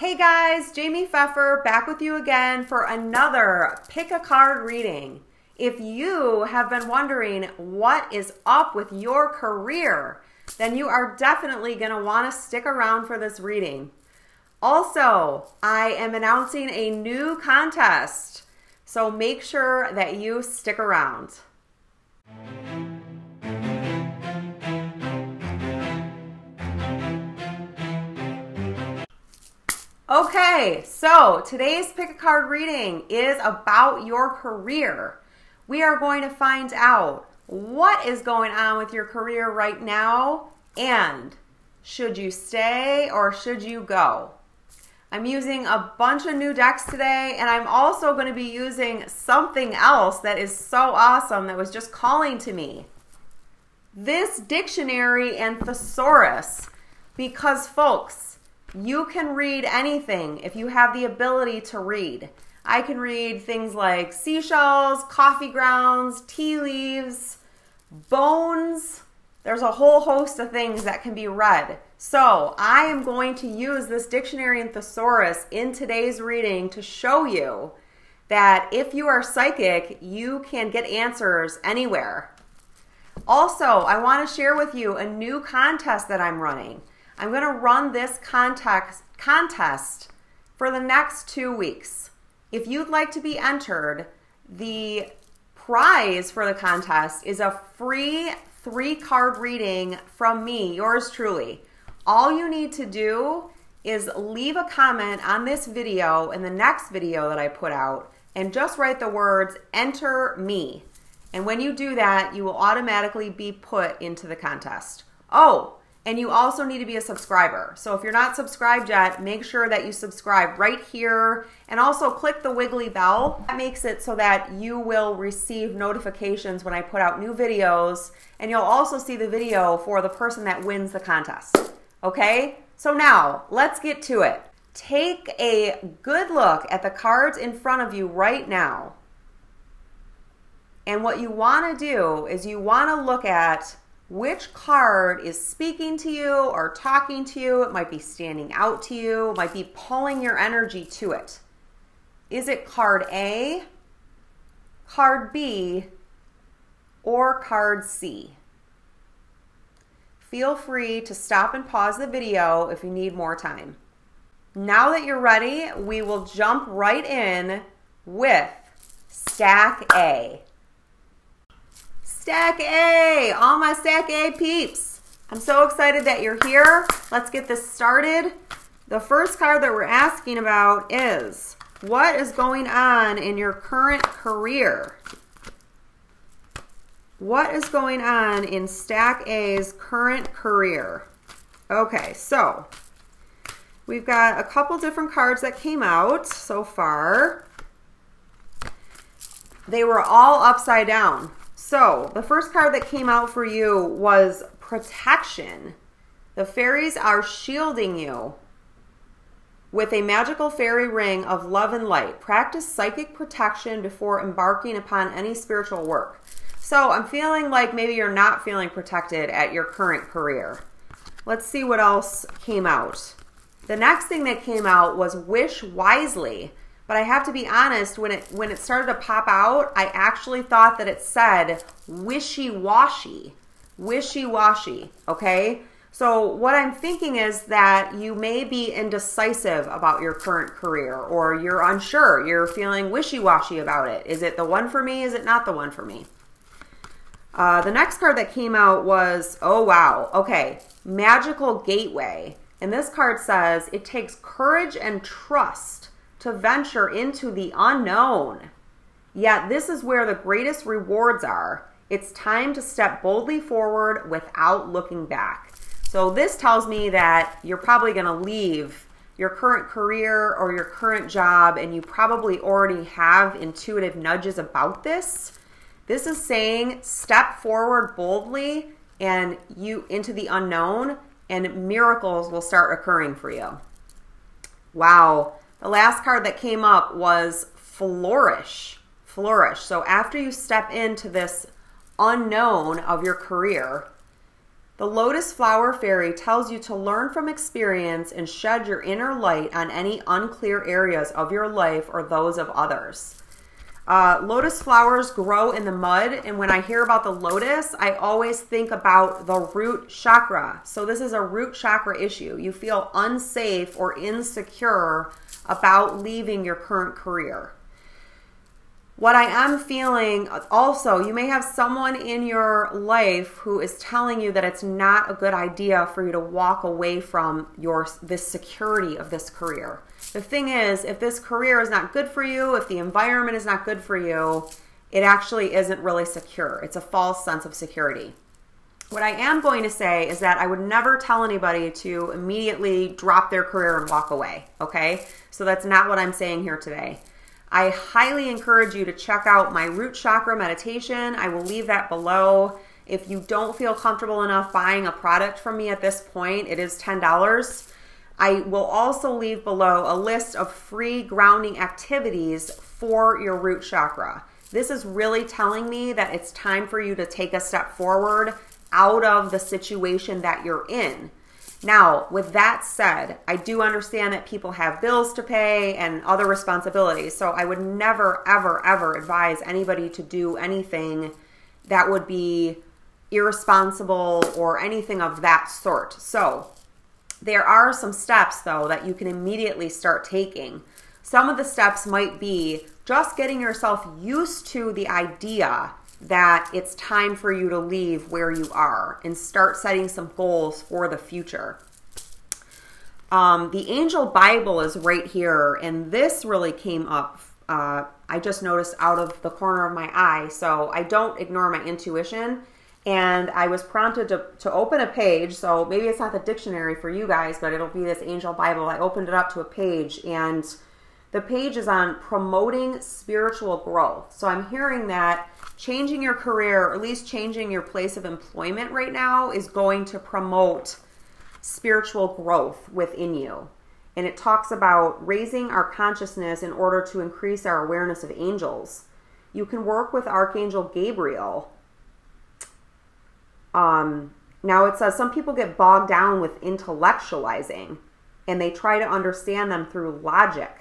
Hey guys, Jamie Pfeffer back with you again for another Pick a Card reading. If you have been wondering what is up with your career, then you are definitely going to want to stick around for this reading. Also, I am announcing a new contest, so make sure that you stick around. Okay, so today's Pick a Card reading is about your career. We are going to find out what is going on with your career right now and should you stay or should you go? I'm using a bunch of new decks today, and I'm also going to be using something else that is so awesome that was just calling to me. This dictionary and thesaurus, because folks, you can read anything if you have the ability to read. I can read things like seashells, coffee grounds, tea leaves, bones. There's a whole host of things that can be read. So I am going to use this dictionary and thesaurus in today's reading to show you that if you are psychic, you can get answers anywhere. Also, I want to share with you a new contest that I'm running. I'm going to run this contest for the next 2 weeks. If you'd like to be entered, the prize for the contest is a free 3-card reading from me, yours truly. All you need to do is leave a comment on this video and the next video that I put out and just write the words, "Enter me." And when you do that, you will automatically be put into the contest. Oh, and you also need to be a subscriber. So if you're not subscribed yet, make sure that you subscribe right here and also click the wiggly bell. That makes it so that you will receive notifications when I put out new videos, and you'll also see the video for the person that wins the contest. Okay? So now, let's get to it. Take a good look at the cards in front of you right now. And what you want to do is you want to look at which card is speaking to you or talking to you. It might be standing out to you. It might be pulling your energy to it. Is it card A, card B, or card C? Feel free to stop and pause the video if you need more time. Now that you're ready, we will jump right in with Stack A. Stack A, all my Stack A peeps. I'm so excited that you're here. Let's get this started. The first card that we're asking about is, what is going on in your current career? What is going on in Stack A's current career? Okay, so we've got a couple different cards that came out so far. They were all upside down. So the first card that came out for you was protection. The fairies are shielding you with a magical fairy ring of love and light. Practice psychic protection before embarking upon any spiritual work. So I'm feeling like maybe you're not feeling protected at your current career. Let's see what else came out. The next thing that came out was wish wisely. But I have to be honest, when it started to pop out, I actually thought that it said wishy-washy. Wishy-washy, okay? So what I'm thinking is that you may be indecisive about your current career, or you're unsure. You're feeling wishy-washy about it. Is it the one for me? Is it not the one for me? The next card that came out was, oh wow, okay, Magical Gateway. And this card says, it takes courage and trust to venture into the unknown. Yet this is where the greatest rewards are. It's time to step boldly forward without looking back. So this tells me that you're probably going to leave your current career or your current job, and you probably already have intuitive nudges about this. This is saying step forward boldly and you into the unknown, and miracles will start occurring for you. Wow. The last card that came up was flourish. Flourish. So after you step into this unknown of your career, The Lotus Flower Fairy tells you to learn from experience and shed your inner light on any unclear areas of your life or those of others. Lotus flowers grow in the mud, and when I hear about the lotus, I always think about the root chakra. So this is a root chakra issue. You feel unsafe or insecure about leaving your current career. What I am feeling also, you may have someone in your life who is telling you that it's not a good idea for you to walk away from this security of this career. The thing is, if this career is not good for you, if the environment is not good for you, it actually isn't really secure. It's a false sense of security. What I am going to say is that I would never tell anybody to immediately drop their career and walk away, okay? So that's not what I'm saying here today. I highly encourage you to check out my root chakra meditation. I will leave that below. If you don't feel comfortable enough buying a product from me at this point, it is $10. I will also leave below a list of free grounding activities for your root chakra. This is really telling me that it's time for you to take a step forward out of the situation that you're in. Now, with that said, I do understand that people have bills to pay and other responsibilities, so I would never, ever, ever advise anybody to do anything that would be irresponsible or anything of that sort. So there are some steps, though, that you can immediately start taking. Some of the steps might be just getting yourself used to the idea that it's time for you to leave where you are and start setting some goals for the future. The Angel Bible is right here, and this really came up. I just noticed out of the corner of my eye, so I don't ignore my intuition. And I was prompted to open a page, so maybe it's not the dictionary for you guys, but it'll be this Angel Bible. I opened it up to a page, and the page is on promoting spiritual growth. So I'm hearing that changing your career, or at least changing your place of employment right now, is going to promote spiritual growth within you. And it talks about raising our consciousness in order to increase our awareness of angels. You can work with Archangel Gabriel. Now it says some people get bogged down with intellectualizing, and they try to understand them through logic.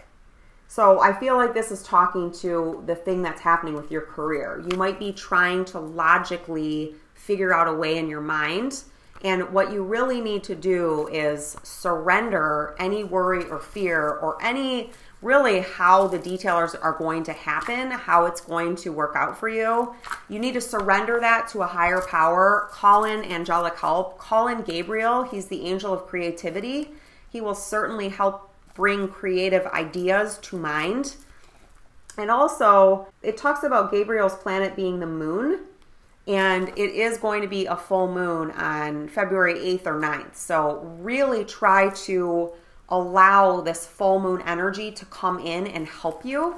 So I feel like this is talking to the thing that's happening with your career. You might be trying to logically figure out a way in your mind, and what you really need to do is surrender any worry or fear or any really how the details are going to happen, how it's going to work out for you. You need to surrender that to a higher power. Call in angelic help. Call in Gabriel. He's the angel of creativity. He will certainly help bring creative ideas to mind. And also, it talks about Gabriel's planet being the moon, and it is going to be a full moon on February 8th or 9th. So really try to allow this full moon energy to come in and help you.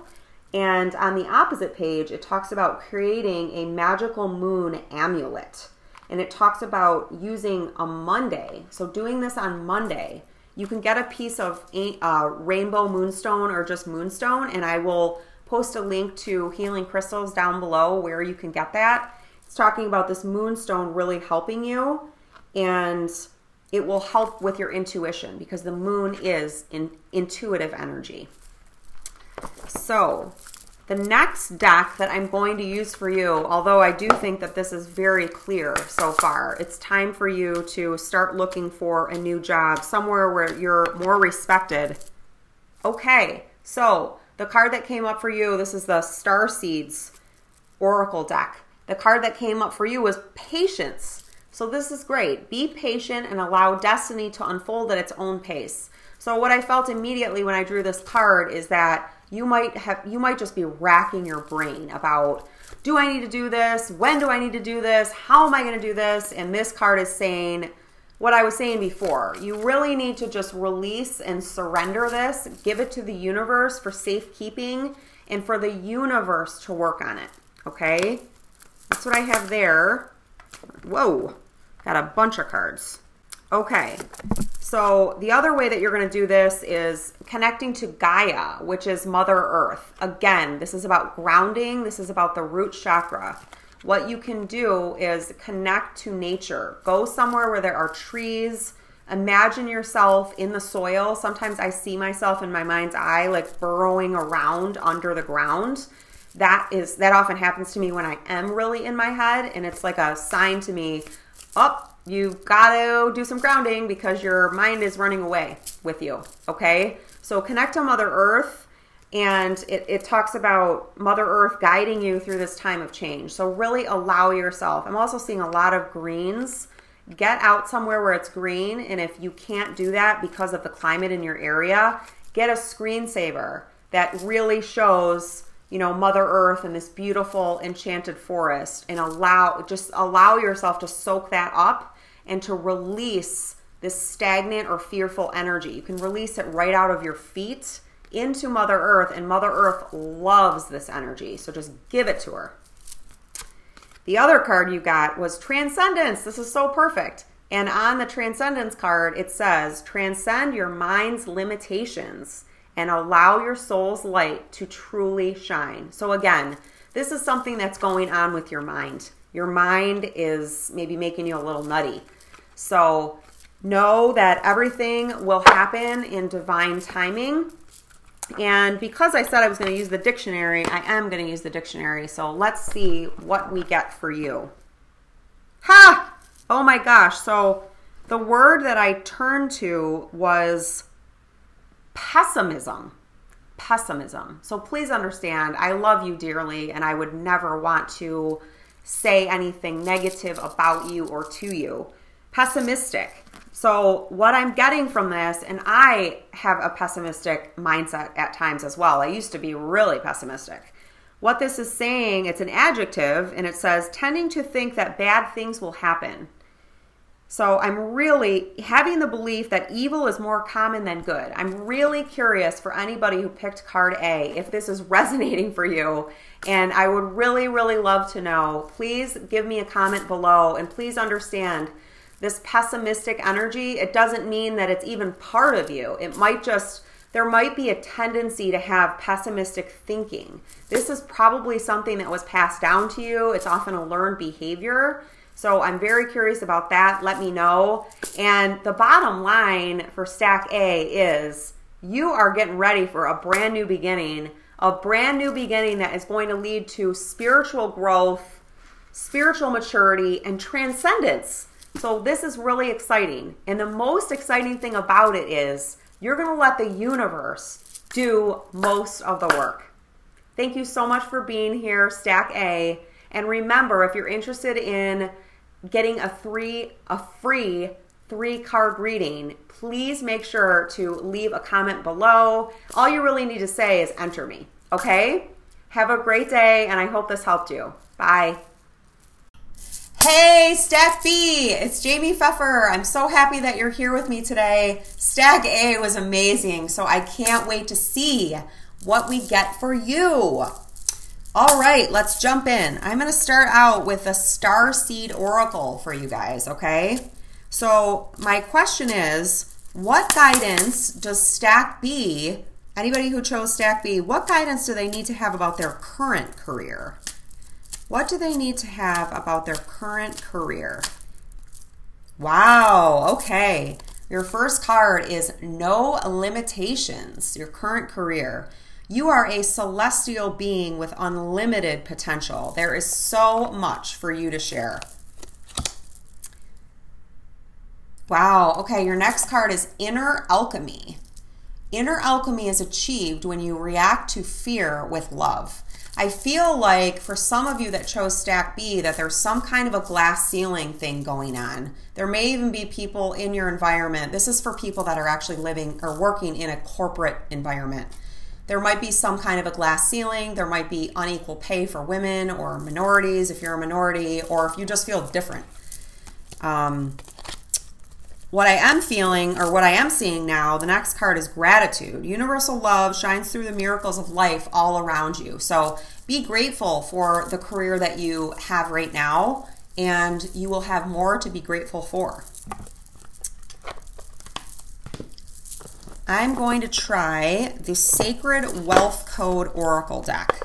And on the opposite page, it talks about creating a magical moon amulet. And it talks about using a Monday. So doing this on Monday, you can get a piece of rainbow moonstone or just moonstone, and I will post a link to healing crystals down below where you can get that. It's talking about this moonstone really helping you, and it will help with your intuition because the moon is intuitive energy. So the next deck that I'm going to use for you, although I do think that this is very clear so far, it's time for you to start looking for a new job, somewhere where you're more respected. Okay, so the card that came up for you, this is the Star Seeds Oracle deck. The card that came up for you was patience. So this is great. Be patient and allow destiny to unfold at its own pace. So what I felt immediately when I drew this card is that you might just be racking your brain about, do I need to do this? When do I need to do this? How am I going to do this? And this card is saying what I was saying before. You really need to just release and surrender this, give it to the universe for safekeeping and for the universe to work on it. Okay? That's what I have there. Whoa, got a bunch of cards. Okay, so the other way that you're going to do this is connecting to Gaia, which is Mother Earth. Again, this is about grounding. This is about the root chakra. what you can do is connect to nature. Go somewhere where there are trees. Imagine yourself in the soil. Sometimes I see myself in my mind's eye like burrowing around under the ground. That often happens to me when I am really in my head, and it's like a sign to me, oh, you've got to do some grounding because your mind is running away with you, okay? So connect to Mother Earth, and it talks about Mother Earth guiding you through this time of change. So really allow yourself. I'm also seeing a lot of greens. Get out somewhere where it's green, and if you can't do that because of the climate in your area, get a screensaver that really shows, you know, Mother Earth and this beautiful enchanted forest, and just allow yourself to soak that up and to release this stagnant or fearful energy. You can release it right out of your feet into Mother Earth, and Mother Earth loves this energy. So just give it to her. The other card you got was Transcendence. This is so perfect. And on the Transcendence card, it says, transcend your mind's limitations and allow your soul's light to truly shine. So again, this is something that's going on with your mind. Your mind is maybe making you a little nutty. So know that everything will happen in divine timing. And because I said I was going to use the dictionary, I am going to use the dictionary. So let's see what we get for you. Ha! Oh my gosh. So the word that I turned to was pessimism. Pessimism. So please understand, I love you dearly, and I would never want to say anything negative about you or to you. Pessimistic. So what I'm getting from this, and I have a pessimistic mindset at times as well. I used to be really pessimistic. What this is saying, it's an adjective, and it says tending to think that bad things will happen. So I'm really having the belief that evil is more common than good. I'm really curious for anybody who picked card A, if this is resonating for you. And I would really, really love to know. Please give me a comment below, and please understand this pessimistic energy, it doesn't mean that it's even part of you. It might just, there might be a tendency to have pessimistic thinking. This is probably something that was passed down to you. It's often a learned behavior. So I'm very curious about that. Let me know. And the bottom line for stack A is you are getting ready for a brand new beginning that is going to lead to spiritual growth, spiritual maturity, and transcendence. So this is really exciting. And the most exciting thing about it is you're going to let the universe do most of the work. Thank you so much for being here, Stack A. And remember, if you're interested in getting a free 3-card reading, please make sure to leave a comment below. All you really need to say is enter me, okay? Have a great day, and I hope this helped you. Bye. Hey, Stack B, it's Jamie Pfeffer. I'm so happy that you're here with me today. Stack A was amazing, so I can't wait to see what we get for you. All right, let's jump in. I'm going to start out with the Star Seed Oracle for you guys, okay? So my question is, what guidance does Stack B, anybody who chose Stack B, what guidance do they need to have about their current career? What do they need to have about their current career? Wow, okay. Your first card is No Limitations, your current career. You are a celestial being with unlimited potential. There is so much for you to share. Wow, okay, your next card is Inner Alchemy. Inner alchemy is achieved when you react to fear with love. I feel like for some of you that chose Stack B that there's some kind of a glass ceiling thing going on. There may even be people in your environment. This is for people that are actually living or working in a corporate environment. There might be some kind of a glass ceiling. There might be unequal pay for women or minorities if you're a minority, or if you just feel different. What I am feeling, or what I am seeing now, the next card is Gratitude. Universal love shines through the miracles of life all around you. So be grateful for the career that you have right now, and you will have more to be grateful for. I'm going to try the Sacred Wealth Code Oracle deck.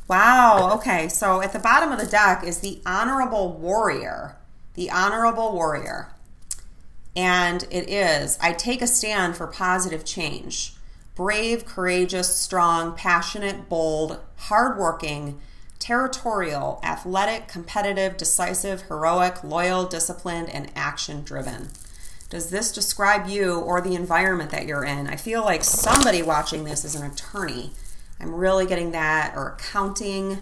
Wow, okay, so at the bottom of the deck is the Honorable Warrior. The Honorable Warrior. And it is, I take a stand for positive change. Brave, courageous, strong, passionate, bold, hardworking, territorial, athletic, competitive, decisive, heroic, loyal, disciplined, and action-driven. Does this describe you or the environment that you're in? I feel like somebody watching this is an attorney. I'm really getting that, or accounting.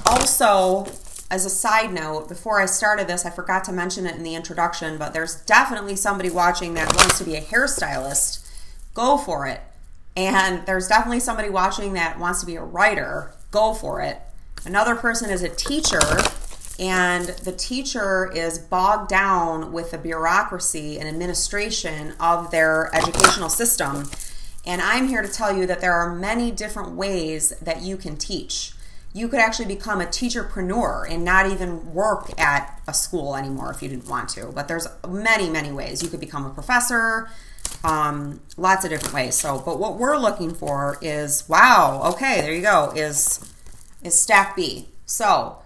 Also, as a side note, before I started this, I forgot to mention it in the introduction, but there's definitely somebody watching that wants to be a hairstylist. Go for it. And there's definitely somebody watching that wants to be a writer. Go for it. Another person is a teacher, and the teacher is bogged down with the bureaucracy and administration of their educational system. And I'm here to tell you that there are many different ways that you can teach. You could actually become a teacherpreneur and not even work at a school anymore if you didn't want to. But there's many, many ways. You could become a professor, lots of different ways. So, but what we're looking for is, wow, okay, there you go, is stack B. So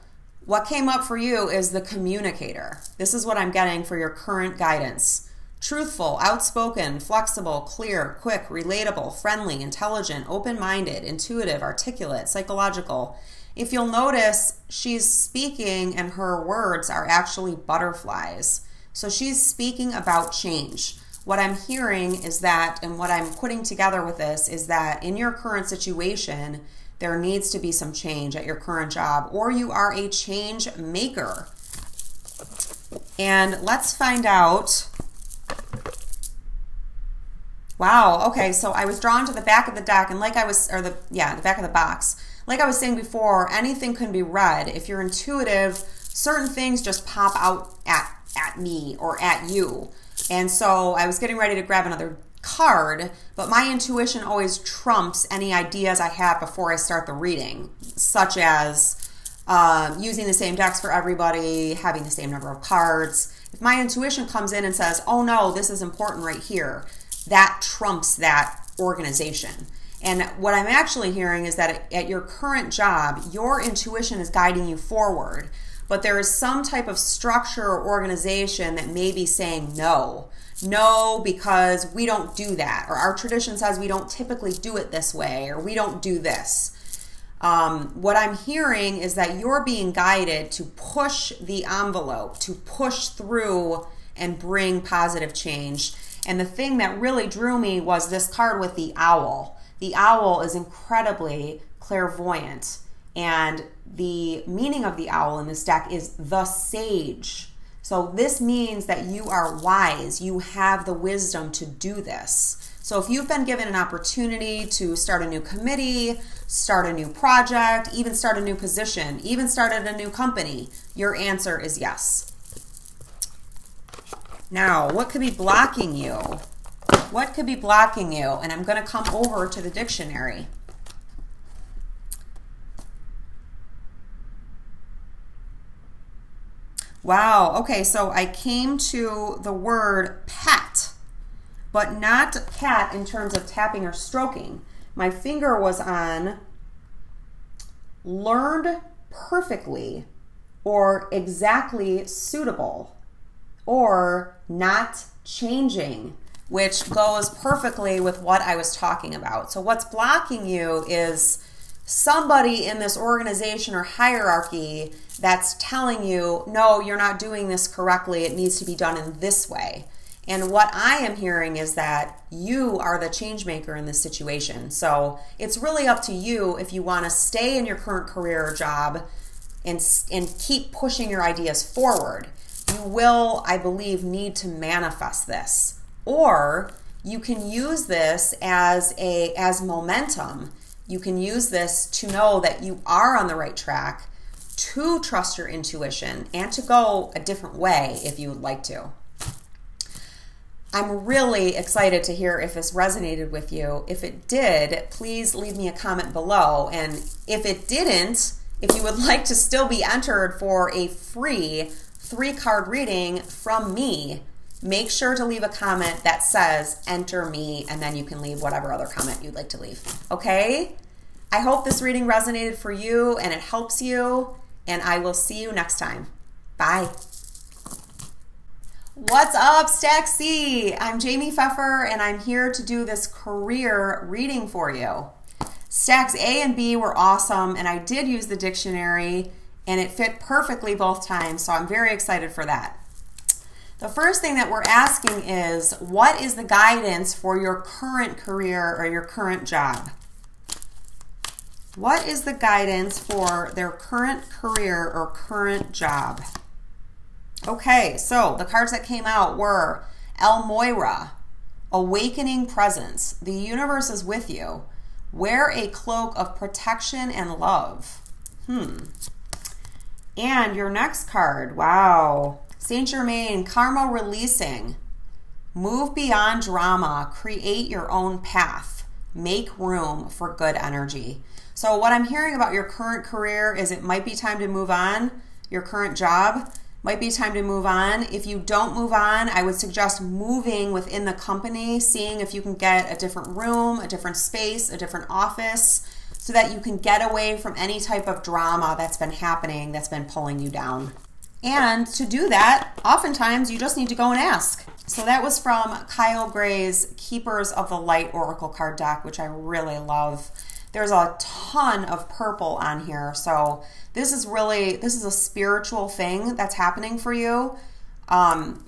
what came up for you is the communicator. This is what I'm getting for your current guidance. Truthful, outspoken, flexible, clear, quick, relatable, friendly, intelligent, open-minded, intuitive, articulate, psychological. If you'll notice, she's speaking and her words are actually butterflies. So she's speaking about change. What I'm hearing is that, and what I'm putting together with this is that in your current situation, there needs to be some change at your current job, or you are a change maker. And let's find out. Wow, okay, so I was drawn to the back of the deck, and like I was, or the back of the box. Like I was saying before, anything can be read. If you're intuitive, certain things just pop out at me or at you. And so I was getting ready to grab another card, but my intuition always trumps any ideas I have before I start the reading, such as using the same decks for everybody, having the same number of cards. If my intuition comes in and says, oh no, this is important right here, that trumps that organization. And what I'm actually hearing is that at your current job, your intuition is guiding you forward, but there is some type of structure or organization that may be saying no. No, because we don't do that, or our tradition says we don't typically do it this way, or we don't do this. What I'm hearing is that you're being guided to push the envelope, to push through and bring positive change. And the thing that really drew me was this card with the owl. The owl is incredibly clairvoyant, and the meaning of the owl in this deck is the sage. So this means that you are wise. You have the wisdom to do this. So if you've been given an opportunity to start a new committee, start a new project, even start a new position, even start at a new company, your answer is yes. Now, what could be blocking you? What could be blocking you? And I'm going to come over to the dictionary. Wow, okay, so I came to the word pet, but not cat in terms of tapping or stroking. My finger was on learned perfectly, or exactly suitable, or not changing, which goes perfectly with what I was talking about. So what's blocking you is somebody in this organization or hierarchy that's telling you, no, you're not doing this correctly. It needs to be done in this way. And what I am hearing is that you are the change maker in this situation. So it's really up to you if you want to stay in your current career or job and keep pushing your ideas forward. You will, I believe, need to manifest this. Or you can use this as momentum. You can use this to know that you are on the right track, to trust your intuition, and to go a different way if you would like to. I'm really excited to hear if this resonated with you. If it did, please leave me a comment below. And if it didn't, if you would like to still be entered for a free 3-card reading from me, make sure to leave a comment that says enter me, and then you can leave whatever other comment you'd like to leave. Okay? I hope this reading resonated for you and it helps you, and I will see you next time. Bye. What's up, Stack C? I'm Jamie Pfeffer, and I'm here to do this career reading for you. Stacks A and B were awesome, and I did use the dictionary, and it fit perfectly both times, so I'm very excited for that. The first thing that we're asking is, what is the guidance for your current career or your current job? What is the guidance for their current career or current job? Okay, so the cards that came out were El Moira, Awakening Presence. The universe is with you. Wear a cloak of protection and love. And your next card, wow. Saint Germain, Karma Releasing. Move beyond drama. Create your own path. Make room for good energy. So what I'm hearing about your current career is it might be time to move on. Your current job might be time to move on. If you don't move on, I would suggest moving within the company, seeing if you can get a different room, a different space, a different office, so that you can get away from any type of drama that's been happening, that's been pulling you down. And to do that, oftentimes you just need to go and ask. So that was from Kyle Gray's Keepers of the Light Oracle card deck, which I really love. There's a ton of purple on here, so this is a spiritual thing that's happening for you.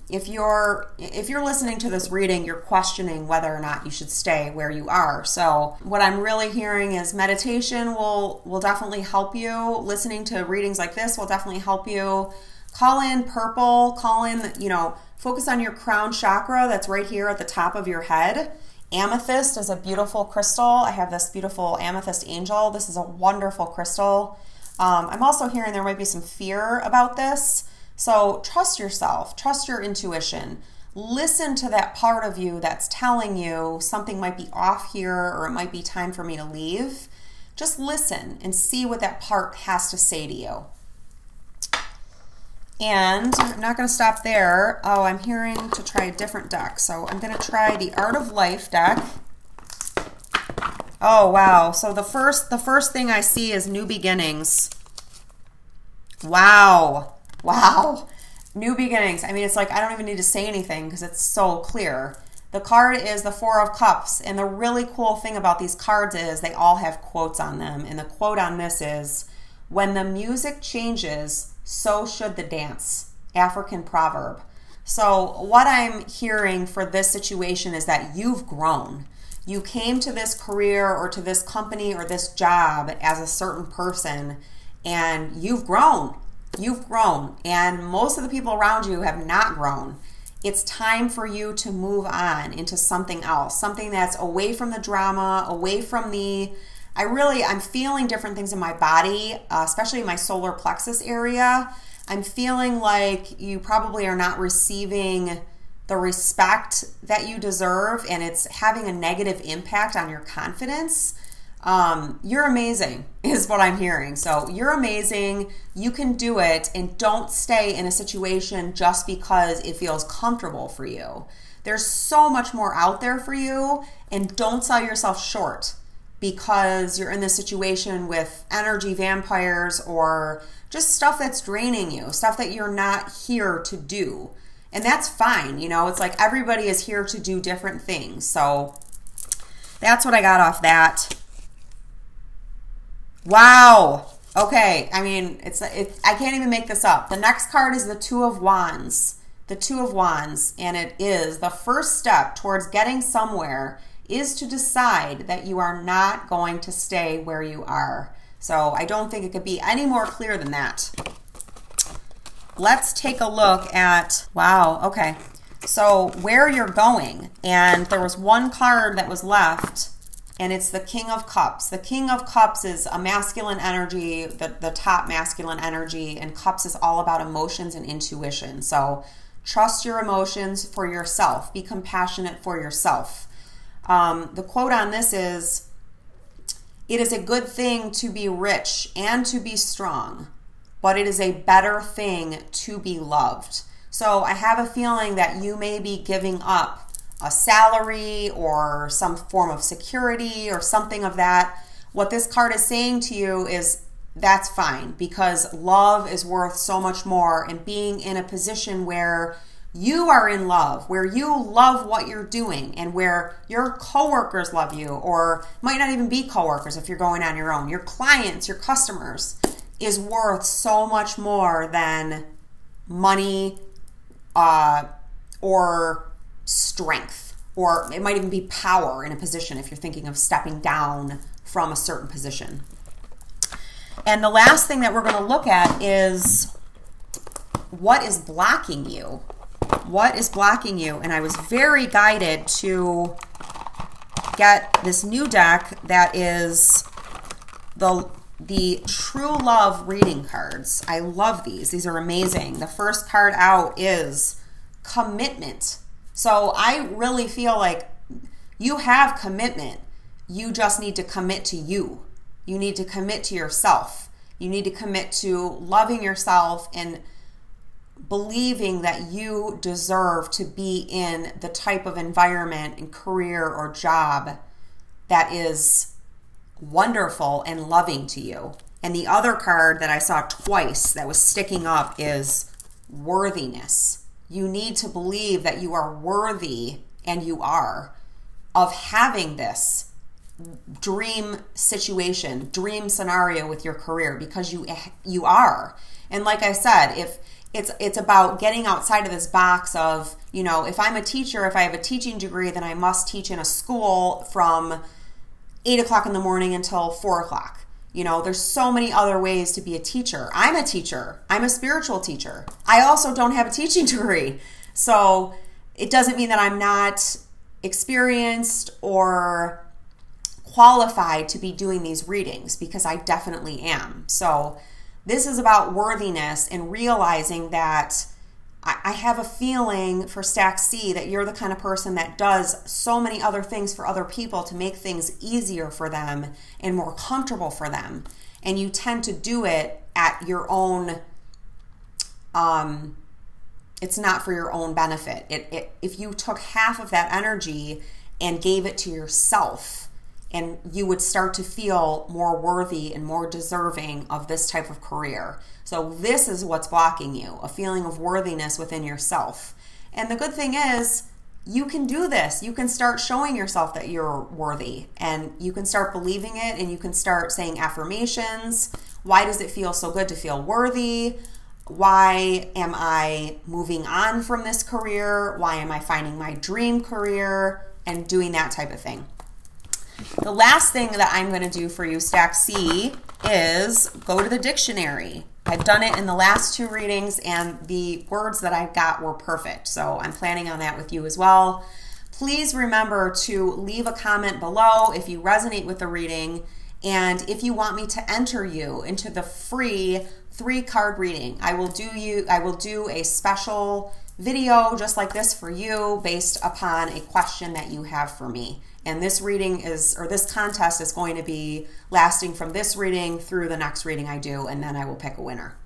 If you're listening to this reading, you're questioning whether or not you should stay where you are. So what I'm really hearing is meditation will definitely help you. Listening to readings like this will definitely help you. Call in purple, focus on your crown chakra that's right here at the top of your head. Amethyst is a beautiful crystal. I have this beautiful amethyst angel. This is a wonderful crystal. I'm also hearing there might be some fear about this. So trust yourself, trust your intuition. Listen to that part of you that's telling you something might be off here or it might be time for me to leave. Just listen and see what that part has to say to you. And I'm not going to stop there. Oh, I'm hearing to try a different deck. So I'm going to try the Art of Life deck. Oh, wow. So the first thing I see is New Beginnings. Wow. Wow. New Beginnings. I mean, it's like I don't even need to say anything because it's so clear. The card is the Four of Cups. And the really cool thing about these cards is they all have quotes on them. And the quote on this is, "When the music changes, so should the dance." African proverb. So what I'm hearing for this situation is that you've grown. You came to this career or to this company or this job as a certain person, and you've grown. You've grown. And most of the people around you have not grown. It's time for you to move on into something else, something that's away from the drama, away from the... I'm feeling different things in my body, especially in my solar plexus area. I'm feeling like you probably are not receiving the respect that you deserve, and it's having a negative impact on your confidence. You're amazing is what I'm hearing. So you're amazing. You can do it, and don't stay in a situation just because it feels comfortable for you. There's so much more out there for you, and don't sell yourself short because you're in this situation with energy vampires or just stuff that's draining you, stuff that you're not here to do. And that's fine. It's like everybody is here to do different things. So that's what I got off that. Wow. Okay. I mean, I can't even make this up. The next card is the Two of Wands. The Two of Wands. And it is the first step towards getting somewhere is to decide that you are not going to stay where you are. So I don't think it could be any more clear than that. Let's take a look at, wow, okay. So where you're going, and there was one card that was left, and it's the King of Cups. The King of Cups is a masculine energy, the top masculine energy, and Cups is all about emotions and intuition. So trust your emotions for yourself. Be compassionate for yourself. The quote on this is, "It is a good thing to be rich and to be strong, but it is a better thing to be loved." So I have a feeling that you may be giving up a salary or some form of security or something of that, what this card is saying to you is that's fine, because love is worth so much more, and being in a position where you are in love, where you love what you're doing, and where your coworkers love you, or might not even be coworkers if you're going on your own, your clients, your customers, is worth so much more than money or strength, or it might even be power in a position if you're thinking of stepping down from a certain position. And the last thing that we're going to look at is what is blocking you. What is blocking you? And I was very guided to get this new deck that is the True Love reading cards. I love these. These are amazing. The first card out is commitment. So I really feel like you have commitment. You just need to commit to you. You need to commit to yourself. You need to commit to loving yourself and believing that you deserve to be in the type of environment and career or job that is wonderful and loving to you. And the other card that I saw twice that was sticking up is worthiness. You need to believe that you are worthy, and you are, of having this dream situation, dream scenario with your career, because you are. And like I said, if it's about getting outside of this box of, you know, if I'm a teacher, if I have a teaching degree, then I must teach in a school from 8 o'clock in the morning until 4 o'clock. You know, there's so many other ways to be a teacher. I'm a teacher. I'm a spiritual teacher. I also don't have a teaching degree. So it doesn't mean that I'm not experienced or qualified to be doing these readings, because I definitely am. So this is about worthiness and realizing that I have a feeling for Stack C that you're the kind of person that does so many other things for other people to make things easier for them and more comfortable for them. And you tend to do it at your own, it's not for your own benefit. If you took half of that energy and gave it to yourself, and you would start to feel more worthy and more deserving of this type of career. So this is what's blocking you, a feeling of worthiness within yourself. And the good thing is, you can do this. You can start showing yourself that you're worthy, and you can start believing it, and you can start saying affirmations. Why does it feel so good to feel worthy? Why am I moving on from this career? Why am I finding my dream career? And doing that type of thing. The last thing that I'm going to do for you, Stack C, is go to the dictionary. I've done it in the last 2 readings, and the words that I got were perfect. So I'm planning on that with you as well. Please remember to leave a comment below if you resonate with the reading, and if you want me to enter you into the free 3-card reading. I will do a special video just like this for you based upon a question that you have for me. And this reading this contest is going to be lasting from this reading through the next reading I do, and then I will pick a winner.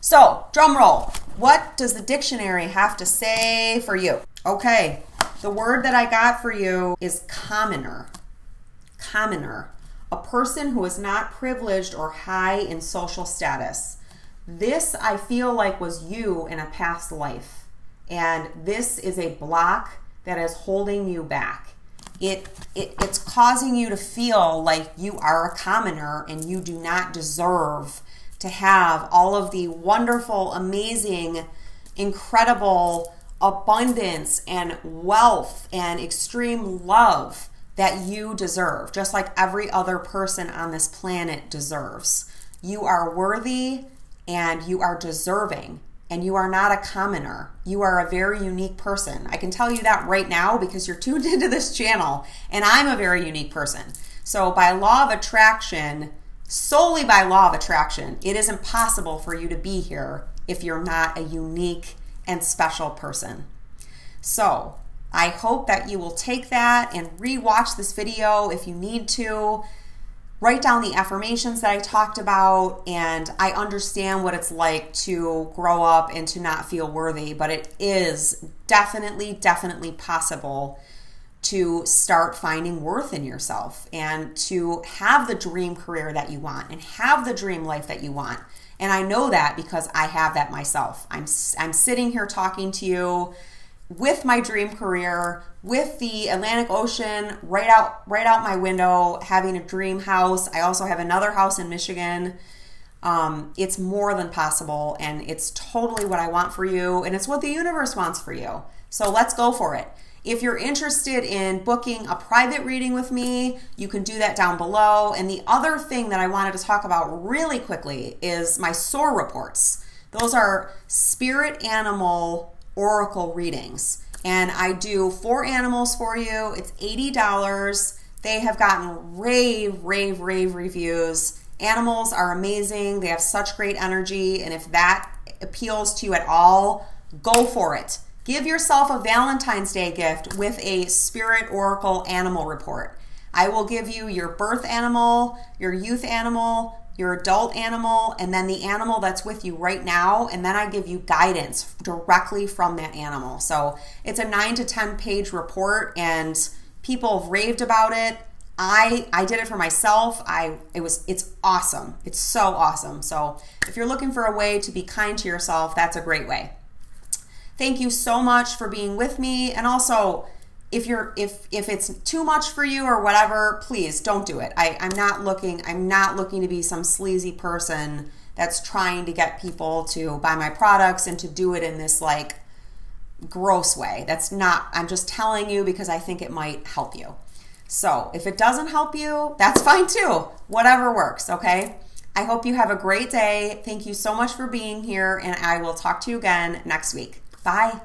So, drum roll. What does the dictionary have to say for you? Okay, the word that I got for you is commoner. Commoner. A person who is not privileged or high in social status. This, I feel like, was you in a past life. And this is a block that is holding you back. It's causing you to feel like you are a commoner and you do not deserve to have all of the wonderful, amazing, incredible abundance and wealth and extreme love that you deserve, just like every other person on this planet deserves. You are worthy and you are deserving. And you are not a commoner. You are a very unique person. I can tell you that right now because you're tuned into this channel, and I'm a very unique person. So by law of attraction, solely by law of attraction, it is impossible for you to be here if you're not a unique and special person. So I hope that you will take that and re-watch this video if you need to. Write down the affirmations that I talked about, and I understand what it's like to grow up and to not feel worthy, but it is definitely possible to start finding worth in yourself and to have the dream career that you want and have the dream life that you want. And I know that because I have that myself. I'm sitting here talking to you with my dream career, with the Atlantic Ocean right out my window, having a dream house. I also have another house in Michigan. It's more than possible, and it's totally what I want for you, and it's what the universe wants for you. So let's go for it. If you're interested in booking a private reading with me, you can do that down below. And the other thing that I wanted to talk about really quickly is my SOAR reports. Those are spirit animal oracle readings. And I do 4 animals for you. It's $80. They have gotten rave reviews. Animals are amazing. They have such great energy. And if that appeals to you at all, go for it. Give yourself a Valentine's Day gift with a Spirit Oracle animal report. I will give you your birth animal, your youth animal, your adult animal, and then the animal that's with you right now, and then I give you guidance directly from that animal. So it's a 9 to 10 page report, and people have raved about it. I did it for myself. It's awesome. It's so awesome. So if you're looking for a way to be kind to yourself, that's a great way. Thank you so much for being with me. And also, if it's too much for you or whatever, please don't do it. I'm not looking to be some sleazy person that's trying to get people to buy my products and to do it in this like gross way. That's not, I'm just telling you because I think it might help you. So if it doesn't help you, that's fine too. Whatever works, okay? I hope you have a great day. Thank you so much for being here, and I will talk to you again next week. Bye.